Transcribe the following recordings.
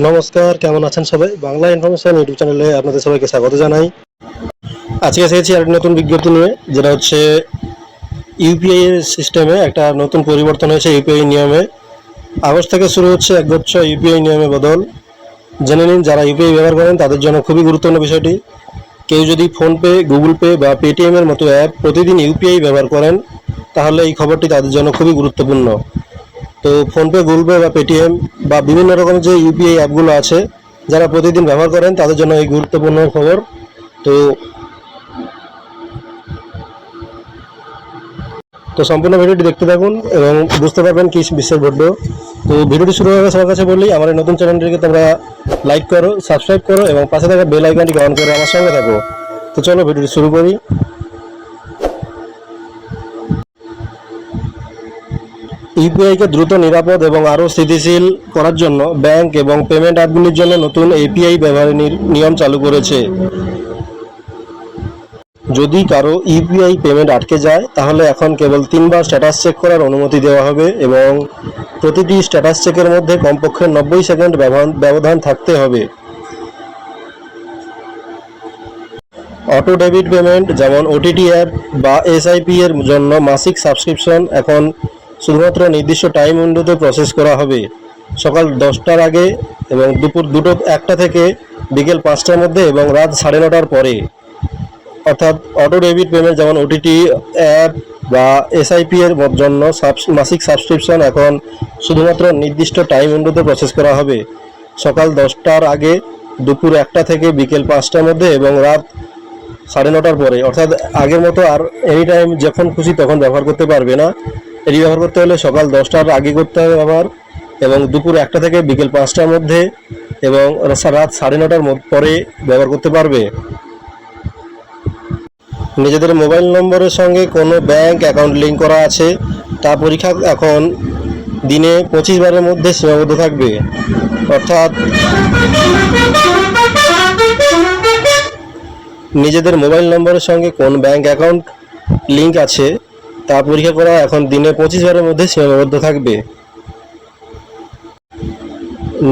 নমস্কার, কেমন আছেন সবাই? বাংলা ইনফরমেশন ইউটিউব চ্যানেলে আপনাদের সবাইকে স্বাগত জানাই। আজকে এসেছি আরেকটি নতুন বিজ্ঞপ্তি নিয়ে, যেটা হচ্ছে ইউপিআই এর সিস্টেমে একটা নতুন পরিবর্তন হয়েছে ইউপিআই নিয়মে। আগস্ট থেকে শুরু হচ্ছে একগুচ্ছ ইউপিআই নিয়মে বদল। জেনে নিন, যারা ইউপিআই ব্যবহার করেন তাদের জন্য খুবই গুরুত্বপূর্ণ বিষয়টি। কেউ যদি ফোনপে, গুগল পে বা পেটিএম এর মতো অ্যাপ প্রতিদিন ইউপিআই ব্যবহার করেন, তাহলে এই খবরটি তাদের জন্য খুবই গুরুত্বপূর্ণ। তো ফোনপে, গুগল পে বা পেটিএম বা বিভিন্ন রকম যে ইউপিআই অ্যাপগুলো আছে, যারা প্রতিদিন ব্যবহার করেন তাদের জন্য এই গুরুত্বপূর্ণ খবর। তো তো সম্পূর্ণ ভিডিওটি দেখতে থাকুন এবং বুঝতে পারবেন কি বিষয় ঘটবে। তো ভিডিওটি শুরু হওয়ার সবার কাছে বললেই, আমার এই নতুন চ্যানেলটিকে তোমরা লাইক করো, সাবস্ক্রাইব করো এবং পাশে থাকা বেল আইকনটিকে অন করে আমার সঙ্গে থাকো। তো চলো ভিডিওটি শুরু করি। ইউপিআইকে দ্রুত, নিরাপদ এবং আরও স্থিতিশীল করার জন্য ব্যাংক এবং পেমেন্ট অ্যাপগুলির জন্য নতুন এপিআই ব্যবহারের নিয়ম চালু করেছে। যদি কারো ইউপিআই পেমেন্ট আটকে যায়, তাহলে এখন কেবল 3বার স্ট্যাটাস চেক করার অনুমতি দেওয়া হবে এবং প্রতিটি স্ট্যাটাস চেকের মধ্যে কমপক্ষে 90 সেকেন্ড ব্যবধান থাকতে হবে। অটো ডেবিট পেমেন্ট, যেমন ওটিটি অ্যাপ বা এসআইপি এর জন্য মাসিক সাবস্ক্রিপশন এখন শুধুমাত্র নির্দিষ্ট টাইম উইন্ডোতে প্রসেস করা হবে। সকাল 10টার আগে এবং দুপুর 1টা থেকে বিকেল 5টার মধ্যে এবং রাত 9:30টার পরে। অর্থাৎ অটো ডেবিট পেমেন্ট, যেমন ওটিটি অ্যাপ বা এসআইপি এর জন্য মাসিক সাবস্ক্রিপশন এখন শুধুমাত্র নির্দিষ্ট টাইম উইন্ডোতে প্রসেস করা হবে। সকাল 10টার আগে, দুপুর 1টা থেকে বিকেল 5টার মধ্যে এবং রাত 9:30টার পরে। অর্থাৎ আগের মতো আর এনি টাইম যখন খুশি তখন ব্যবহার করতে পারবে না। এটি ব্যবহার করতে হলে সকাল 10টার আগে করতে হবে ব্যবহার, এবং দুপুর 1টা থেকে বিকেল 5টার মধ্যে এবং রাত 9:30টার পরে ব্যবহার করতে পারবে। নিজেদের মোবাইল নম্বরের সঙ্গে কোনো ব্যাংক অ্যাকাউন্ট লিঙ্ক করা আছে, তা পরীক্ষা এখন দিনে 25 বারের মধ্যে সীমাবদ্ধ থাকবে। অর্থাৎ নিজেদের মোবাইল নম্বরের সঙ্গে কোন ব্যাংক অ্যাকাউন্ট লিঙ্ক আছে তা পরীক্ষা করা এখন দিনে 25 বারের মধ্যে সীমাবদ্ধ থাকবে।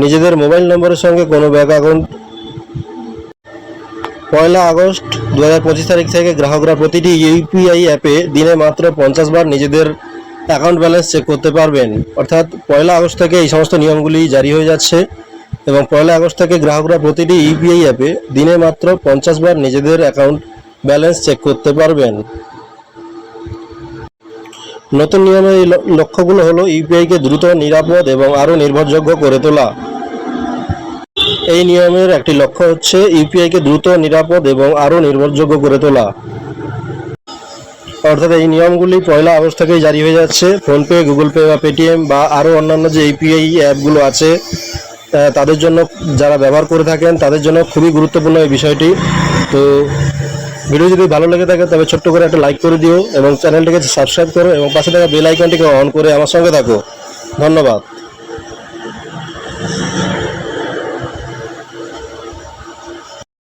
নিজেদের মোবাইল নম্বরের সঙ্গে কোনো ব্যাংক অ্যাকাউন্ট 1 আগস্ট 2025 তারিখ থেকে গ্রাহকরা প্রতিটি ইউপিআই অ্যাপে দিনে মাত্র 50 বার নিজেদের অ্যাকাউন্ট ব্যালেন্স চেক করতে পারবেন। অর্থাৎ 1 আগস্ট থেকে এই সমস্ত নিয়মগুলি জারি হয়ে যাচ্ছে এবং 1 আগস্ট থেকে গ্রাহকরা প্রতিটি ইউপিআই অ্যাপে দিনে মাত্র 50 বার নিজেদের অ্যাকাউন্ট ব্যালেন্স চেক করতে পারবেন। নতুন নিয়মের এই লক্ষ্যগুলো হলো ইউপিআইকে দ্রুত, নিরাপদ এবং আরও নির্ভরযোগ্য করে তোলা। এই নিয়মের একটি লক্ষ্য হচ্ছে ইউপিআইকে দ্রুত, নিরাপদ এবং আরও নির্ভরযোগ্য করে তোলা। অর্থাৎ এই নিয়মগুলি 1 আগস্ট থেকেই জারি হয়ে যাচ্ছে। ফোনপে, গুগল পে বা পেটিএম বা আরও অন্যান্য যে ইউপিআই অ্যাপগুলো আছে তাদের জন্য, যারা ব্যবহার করে থাকেন তাদের জন্য খুবই গুরুত্বপূর্ণ এই বিষয়টি। তো ভিডিও যদি ভালো লেগে থাকে তবে ছোট্ট করে একটা লাইক করে দিও এবং চ্যানেলটিকে সাবস্ক্রাইব করো এবং পাশে থাকা বেল আইকনটিকে অন করে আমার সঙ্গে থাকো। ধন্যবাদ।